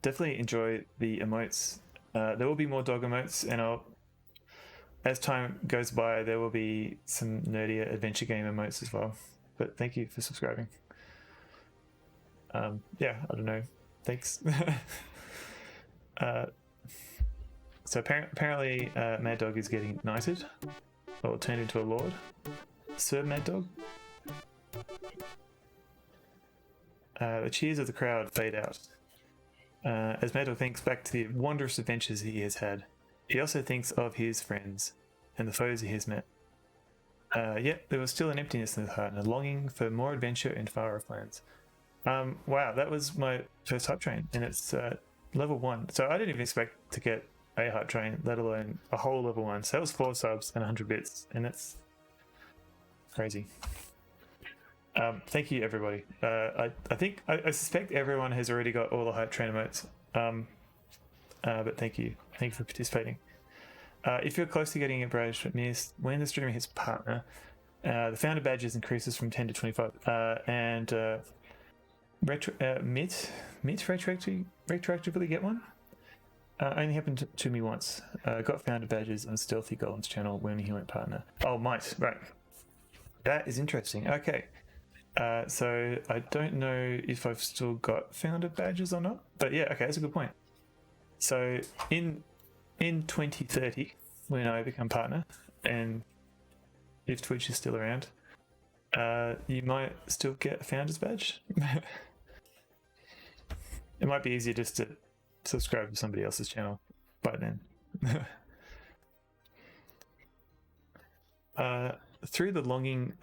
Definitely enjoy the emotes. There will be more dog emotes, and as time goes by, there will be some nerdier adventure game emotes as well. But thank you for subscribing. Yeah, I don't know. Thanks. So apparently Maddog is getting knighted, or turned into a lord. Sir Maddog. The cheers of the crowd fade out. As Maddog thinks back to the wondrous adventures he has had, he also thinks of his friends and the foes he has met. Yet there was still an emptiness in his heart and a longing for more adventure and far-off lands. Wow, that was my first hype train, and it's level 1. So I didn't even expect to get a hype train, let alone a whole level 1. So that was 4 subs and 100 bits, and that's crazy. Thank you, everybody. I suspect everyone has already got all the hype train emotes. But thank you for participating. If you're close to getting a badge when the streamer hits partner, the founder badges increases from 10 to 25, and retroactively get one. Only happened to me once. Got founder badges on Stealthy Golem's channel when he went partner. Oh, might, right. That is interesting. Okay. So I don't know if I've still got founder badges or not, but yeah, okay, that's a good point. So in 2030, when I become partner, and if Twitch is still around, you might still get a founder's badge. It might be easier just to subscribe to somebody else's channel by then. Though the longing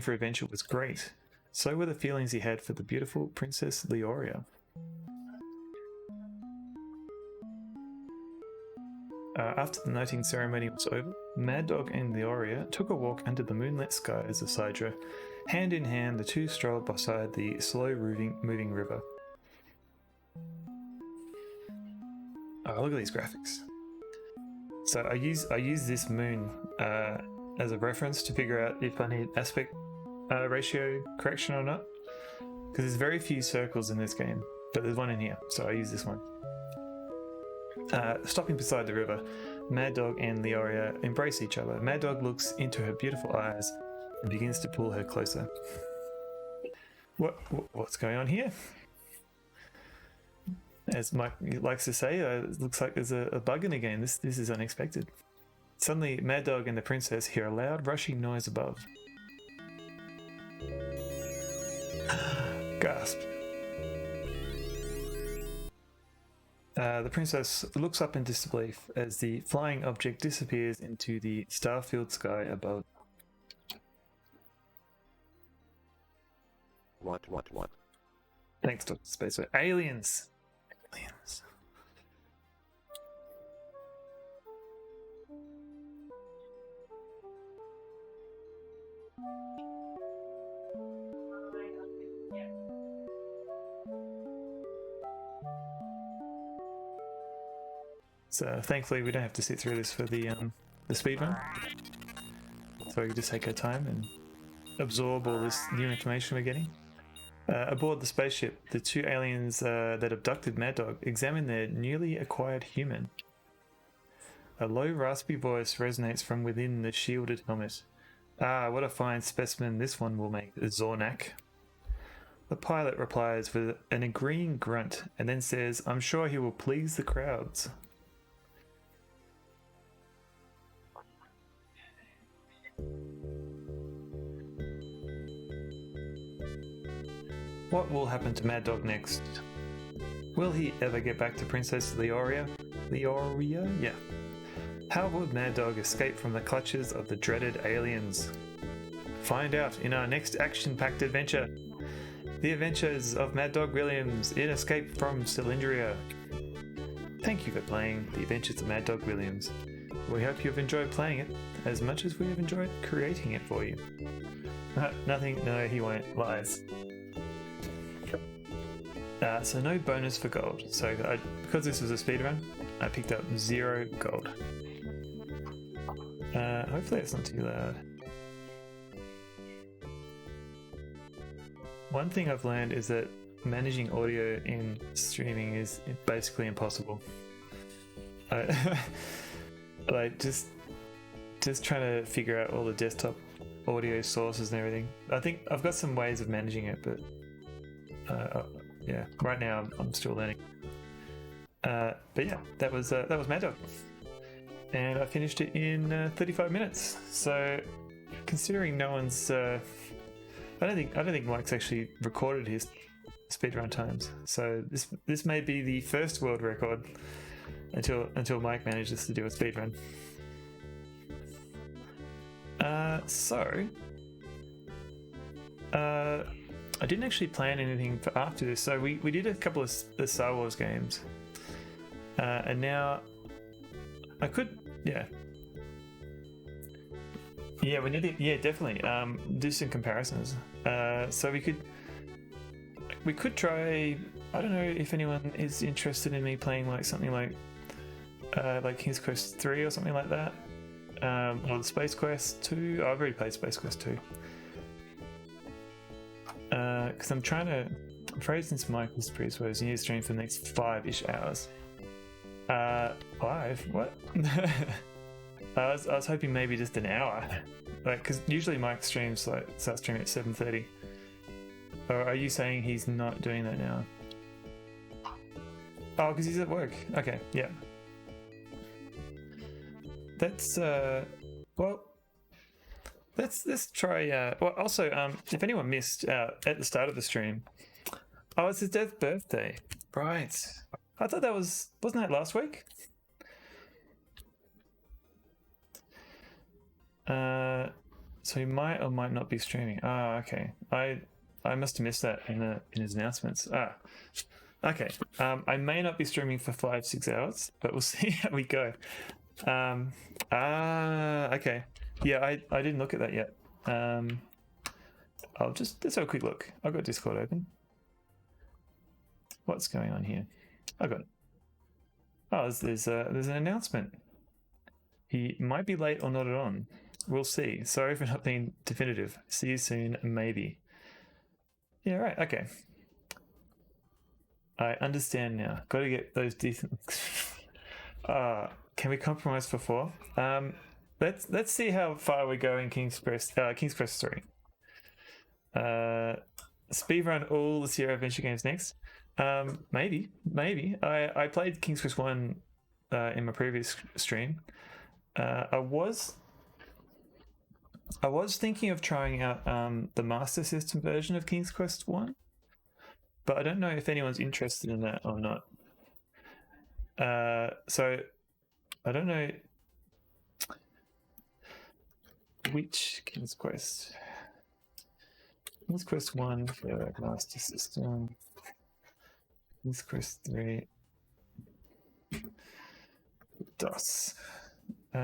for adventure was great, so were the feelings he had for the beautiful Princess Leoria. After the knighting ceremony was over, Maddog and Leoria took a walk under the moonlit skies of Sidra. Hand in hand, the two strolled beside the slow moving river. Oh, look at these graphics. So I use this moon as a reference to figure out if I need aspect ratio correction or not, because there's very few circles in this game, but there's one in here, so I use this one. Stopping beside the river, Maddog and Leoria embrace each other. Maddog looks into her beautiful eyes and begins to pull her closer. What's going on here? As Mike likes to say, it looks like there's a bug in the game. This is unexpected. Suddenly, Maddog and the princess hear a loud rushing noise above. Gasp. The princess looks up in disbelief as the flying object disappears into the star-filled sky above. What? Thanks, Dr. Spaceman. Aliens! Aliens. So thankfully we don't have to sit through this for the speedrun. So we can just take our time and absorb all this new information we're getting. Aboard the spaceship, the two aliens that abducted Maddog examine their newly acquired human. A low, raspy voice resonates from within the shielded helmet. Ah, what a fine specimen this one will make, Zornak. The pilot replies with an agreeing grunt and then says, I'm sure he will please the crowds. What will happen to Maddog next? Will he ever get back to Princess Leoria? Leoria? Yeah. How would Maddog escape from the clutches of the dreaded aliens? Find out in our next action-packed adventure. The Adventures of Maddog Williams in Escape from Cylindria. Thank you for playing The Adventures of Maddog Williams. We hope you've enjoyed playing it as much as we have enjoyed creating it for you. Nothing, no, he won't. Lies. So no bonus for gold. So because this was a speedrun, I picked up 0 gold. Hopefully it's not too loud. One thing I've learned is that managing audio in streaming is basically impossible. Like just trying to figure out all the desktop audio sources and everything. I think I've got some ways of managing it, but yeah, right now I'm still learning. But yeah, that was Maddog, and I finished it in 35 minutes. So considering no one's, I don't think Mike's actually recorded his speedrun times. So this may be the first world record until Mike manages to do a speedrun. I didn't actually plan anything for after this. So we did a couple of the Star Wars games, and now I could we need to definitely do some comparisons. So we could try. I don't know if anyone is interested in me playing like something like King's Quest 3 or something like that, or the Space Quest 2. I've already played Space Quest 2. Because I'm afraid since Mike was predisposed, you need to stream for the next 5-ish hours. 5? What? I was hoping maybe just an hour. Because usually Mike starts streaming at 7:30. Or are you saying he's not doing that now? Oh, because he's at work. Okay, yeah. That's Let's try. Well, also, if anyone missed at the start of the stream, it's his birthday, right? I thought wasn't that last week? So he might or might not be streaming. Okay. I must have missed that in his announcements. Okay. I may not be streaming for 5-6 hours, but we'll see how we go. Okay. Yeah, I didn't look at that yet. Let's have a quick look. I've got Discord open. What's going on here? I got it. Oh, there's an announcement. He might be late or not at on. We'll see. Sorry for not being definitive. See you soon, maybe. Yeah, right. Okay. I understand now. Got to get those decent. Can we compromise for 4? Let's see how far we go in King's Quest 3. Speedrun all the Sierra Adventure games next. Maybe. I played King's Quest 1 in my previous stream. I was thinking of trying out the Master System version of King's Quest 1, but I don't know if anyone's interested in that or not. So I don't know which King's Quest. King's Quest 1 for Master System. King's Quest 3. DOS. Do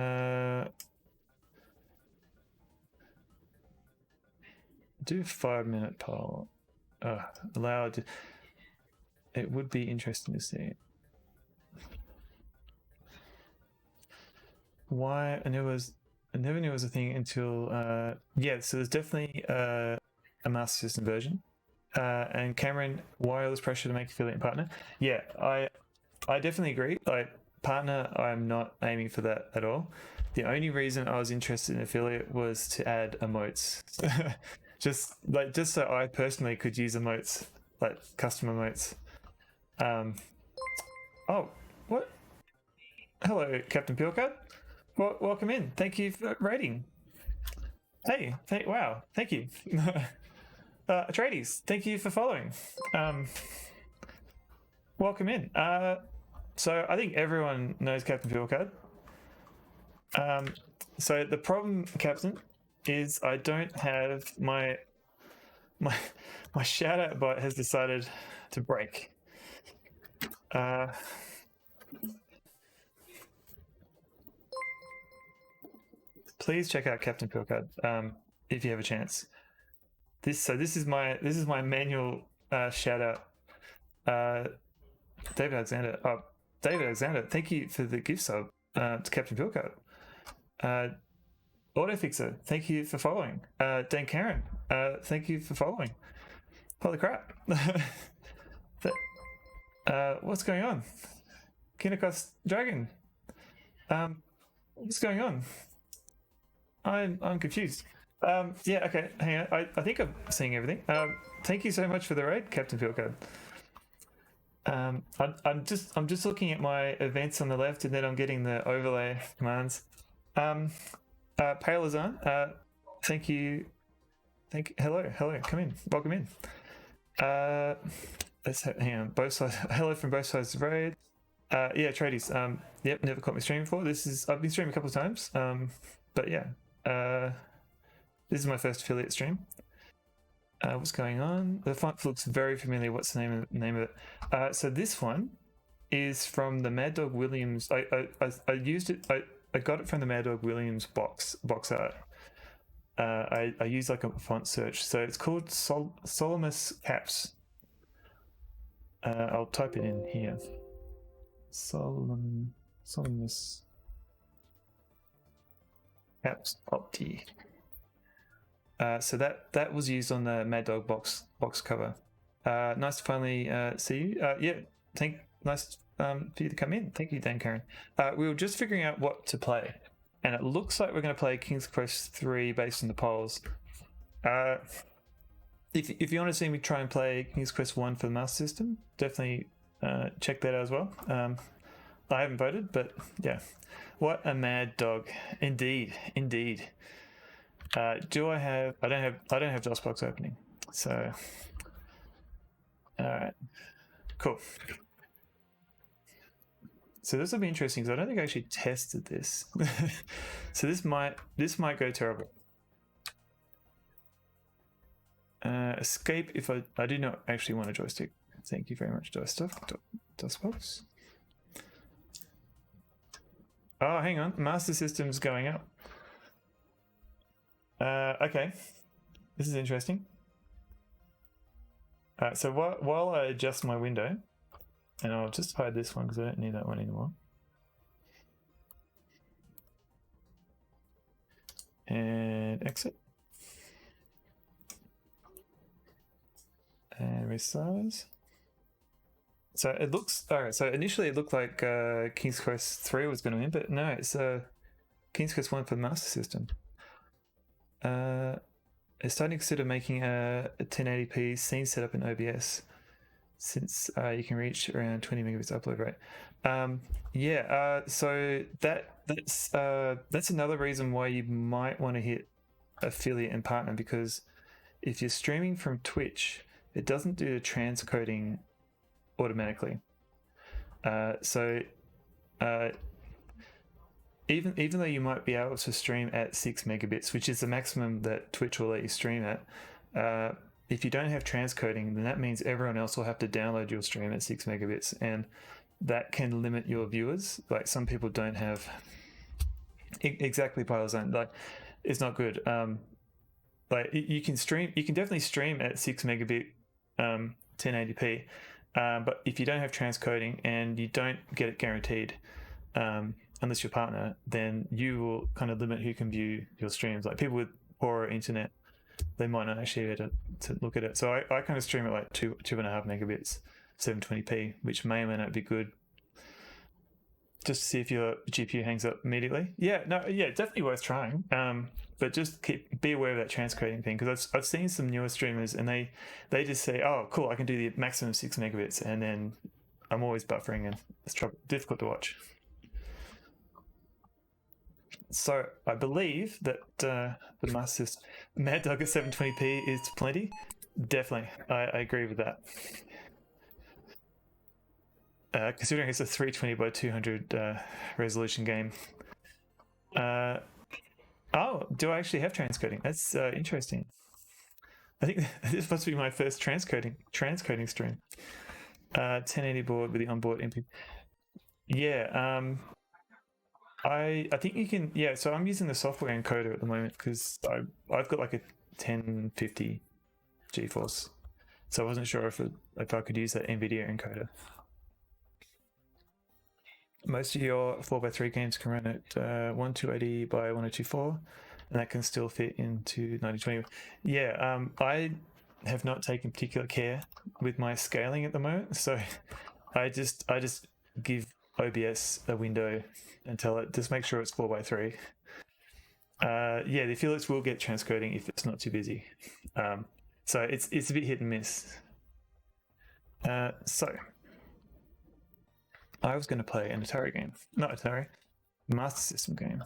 a 5-minute poll. Allowed. It would be interesting to see. Why? I never knew it was a thing until yeah. So there's definitely a Master System version. And Cameron, why all this pressure to make affiliate partner? Yeah, I definitely agree. Like partner, I'm not aiming for that at all. The only reason I was interested in affiliate was to add emotes. just so I personally could use emotes, like custom emotes. Oh, what? Hello, Captain Pilcard. Welcome in. Thank you for rating. Hey, wow, thank you. Atreides, thank you for following. Welcome in. So I think everyone knows Captain Pilcard. So the problem, Captain, is I don't have my shout out bot has decided to break. Please check out Captain Pilcard if you have a chance. This is my manual shout out. David Alexander, thank you for the gift sub to Captain Pilcard. Autofixer, thank you for following. Dan Karen, thank you for following. Holy crap. What's going on? Kinnikos Dragon. What's going on? I'm confused. Yeah, okay, hang on. I think I'm seeing everything. Thank you so much for the raid, Captain Pilcard. I'm just looking at my events on the left, and then I'm getting the overlay commands. Palazan, thank you. Hello, come in. Welcome in. Let's hang on. Both sides. Hello from both sides of the road. Yeah, tradies. Yep, never caught me streaming before. I've been streaming a couple of times. But yeah. This is my first affiliate stream. What's going on? The font looks very familiar. What's the name of it? So this one is from the Maddog Williams. I used it. I got it from the Maddog Williams box art. I used like a font search. So it's called Solomus Caps. I'll type it in here. Solomus Caps Opti. So that was used on the Maddog box cover. Nice to finally see you. Yeah, nice for you to come in. Thank you, Dan Karen. We were just figuring out what to play, and it looks like we're going to play King's Quest 3 based on the polls. If you want to see me try and play King's Quest 1 for the Master System, definitely check that out as well. I haven't voted, but yeah. What a mad dog. Indeed. I don't have DOSBox opening. So alright. Cool. So this will be interesting because I don't think I actually tested this. So this might go terrible. Escape if I do not actually want a joystick. Thank you very much, DOSBox. Oh, hang on. Master System's going up. Okay. This is interesting. So while I adjust my window, And I'll just hide this one because I don't need that one anymore. And exit. And resize. So it looks alright. So initially it looked like King's Quest 3 was going to win, but no, it's King's Quest 1 for the Master System. It's starting to consider making a 1080p scene setup in OBS, since you can reach around 20 megabits upload rate. So that's another reason why you might want to hit affiliate and partner, because if you're streaming from Twitch, it doesn't do the transcoding automatically. Even though you might be able to stream at 6 megabits, which is the maximum that Twitch will let you stream at, if you don't have transcoding, then that means everyone else will have to download your stream at 6 megabits, and that can limit your viewers. Like, some people don't have exactly Pilot Zone. Like, it's not good. Like, you can definitely stream at 6 megabit 1080p, but if you don't have transcoding and you don't get it guaranteed, unless you're partner, then you will kind of limit who can view your streams. Like, people with poorer internet, they might not actually be able to look at it. So I kind of stream at like 2.5 megabits, 720p, which may or may not be good, just to see if your GPU hangs up immediately. Definitely worth trying. But just be aware of that transcoding thing, because I've seen some newer streamers and they just say, oh cool, I can do the maximum 6 megabits, and then I'm always buffering and it's difficult to watch. So I believe that the Master System Maddog at 720p is plenty. Definitely, I agree with that. Considering it's a 320 by 200 resolution game. Oh, do I actually have transcoding? That's interesting. I think this must be my first transcoding stream. 1080 board with the onboard MP. Yeah. I think you can. Yeah. So I'm using the software encoder at the moment because I've got like a 1050 GeForce, so I wasn't sure if I could use that NVIDIA encoder. Most of your 4x3 games can run at 1280 by 1024, and that can still fit into 1920. Yeah, I have not taken particular care with my scaling at the moment, so I just give OBS a window and tell it just make sure it's 4x3. Yeah, the affiliates will get transcoding if it's not too busy. So it's a bit hit and miss. So I was going to play an Atari game, not Atari, Master System game.